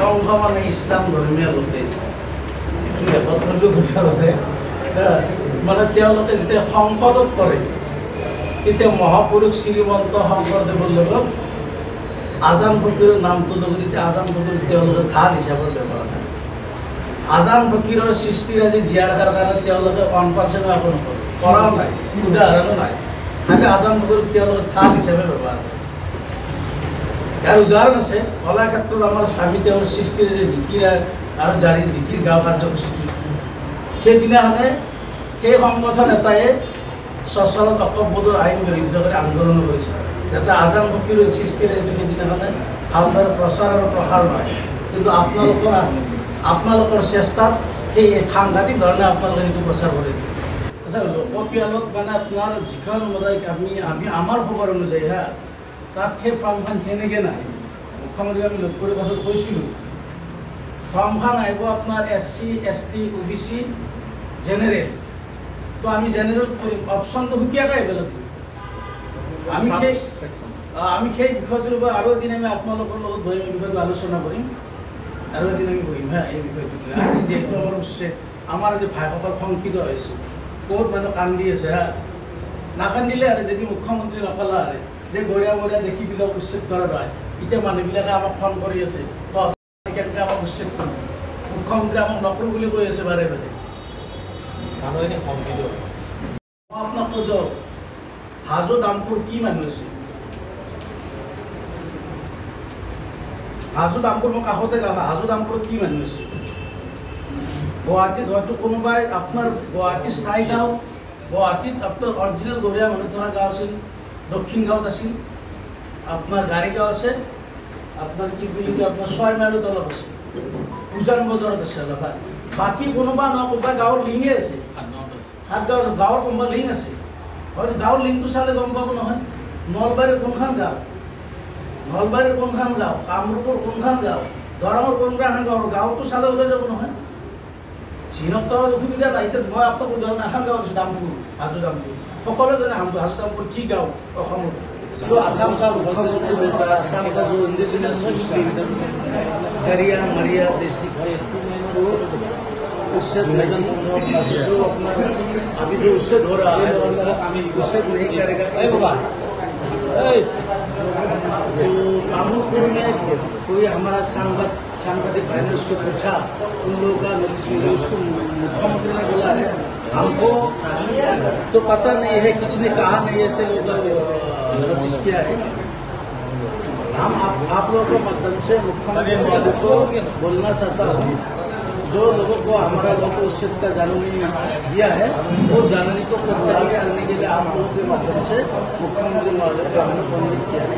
সংঘ মানে ইছলাম ধৰ্মীয় লোকে মানে তেওঁলোকে যেতিয়া সংসদত কৰে তেতিয়া মহাপুৰুষ শ্ৰীমন্ত শংকৰদেৱৰ লগত আজান ফকীৰৰ নামটো লগত এতিয়া আজান ফকীৰ তেওঁলোকে ঢাল হিচাপত ব্যৱহাৰ কৰে। আজান ফকীৰৰ সৃষ্টিৰাজি জীয়াই ৰখাৰ কাৰণে তেওঁলোকে 1% একো নকৰে, কৰাও নাই, উদাহৰণো নাই। খালি আজান ফকীৰক তেওঁলোকে ঢাল হিচাপে ব্যৱহাৰ কৰে। ইয়াৰ উদাহৰণ আছে কলাক্ষেত্ৰত আমাৰ স্বামী তেওঁৰ সৃষ্টিৰাজি জিকিৰ আৰু জাৰি জিকিৰ গাঁও কাৰ্যসূচীটো সেইদিনাখনে সেই সংগঠন এটাই সচলত অকপবোধৰ আইন বিৰুদ্ধ কৰি আন্দোলন কৰিছিল যাতে আজান ফকীৰৰ সৃষ্টিৰাজিটো সেইদিনাখনে ভালদৰে প্ৰচাৰ আৰু প্ৰসাৰ নহয়। কিন্তু আপোনালোকৰ চেষ্টাত সেই সাংঘাতিক ধৰণে আপোনালোকে সেইটো প্ৰচাৰ কৰি দিয়ে। আচ্ছা, লোকপিয়ালত মানে আপোনাৰ যিখন আমি আমাৰ খবৰ অনুযায়ী তাত সেই ফৰ্মখন কেনেকৈ নাহে মুখ্যমন্ত্ৰীক আমি লগ কৰি কথাটো কৈছিলোঁ। ফৰ্মখন আহিব আপোনাৰ SC ST OBC জেনেৰেল, তো আমি জেনেৰেল অপশ্যনটো সুকীয়াকৈ আহিব লাগিব। আমি সেই বিষয়টোৰ পৰা আৰু এদিন আমি আপোনালোকৰ লগত বহিম, এই বিষয়টো আলোচনা কৰিম, আৰু এদিন আমি বহিম এই বিষয়টো। আজি যিহেতু আমাৰ আমাৰ আজি ভাইসকল শংকিত হৈছে, ক'ত মানুহ কান্দি আছে নাকান্দিলে আৰু যদি মুখ্যমন্ত্ৰী নকলা আৰু যে গৰিয়া দেখি পেলাই উচ্ছেদ কৰা নহয়। এতিয়া মানুহবিলাকে আমাক ফোন কৰি আছে, কেনেকৈ আমাক উচ্ছেদ কৰিব, মুখ্যমন্ত্ৰী আমাক নকৰোঁ বুলি কৈ আছে বাৰে বাৰে। মই আপোনাক কৈ যাওঁ, হাজো দামপুৰ কি মানুহ আছে? হাজো দামপুৰ মই কাষতে গাওঁ, হাজো দামপুৰত কি মানুহ আছে? গুৱাহাটীত হয়তো কোনোবাই আপোনাৰ গুৱাহাটী স্থায়ী গাঁও, গুৱাহাটীত আপোনাৰ অৰিজিনেল গৰিয়া মানুহ থকা গাঁও আছিল, দক্ষিণ গাঁৱত আছিল, আপোনাৰ গাড়ীগাঁও আছে, আপোনাৰ কি বুলি কয় আপোনাৰ 6 মাইলত অলপ আছে, উজান বজাৰত আছে অলপ। বাকী কোনোবা কোনোবা গাঁৱৰ লিংকে আছে, 7 গাঁৱৰ কোনোবা লিংক আছে। হয়তো গাঁৱৰ লিংকটো চালে গম পাব নহয় নলবাৰীৰ কোনখন গাঁও, নলবাৰীৰ কোনখন গাঁও, কামৰূপৰ কোনখন গাঁও, দৰঙৰ কোনখন গাঁৱৰ গাঁৱটো চালে ওলাই যাব নহয়। চিনক্তৰ অসুবিধা নাই। এতিয়া মই আপোনাক উদাহৰণ এখন গাঁও দিছোঁ, দামপুৰ, হাজো দামপুৰ। সকলোৱে জানে হাজো দামপুৰ কি গাঁও অসমৰ। जो आसाम का मुख्यमंत्री होता है, आसाम का जो इंडिजिनस दरिया मरिया देसी वो उच्छेद नहीं, जो अपना अभी जो उच्छेद हो रहा है उच्छेद नहीं करेगा। तो कामुलपुर में कोई हमारा सांबादिक भाई ने उसको पूछा, उन लोगों का नोटिस मिला, उसको मुख्यमंत्री ने बोला है हमको तो पता नहीं है, किसी ने कहा नहीं ऐसे लोग नोटिस किया है। हम आप लोगों के माध्यम से मुख्यमंत्री महोदय को बोलना चाहता हूँ, जो लोगों को हमारा लोग उच्छेद का जाननी दिया है वो जाननी को प्रत्याहार करने के लिए आप लोगों के माध्यम से मुख्यमंत्री महोदय को हमने अनुरोध किया है।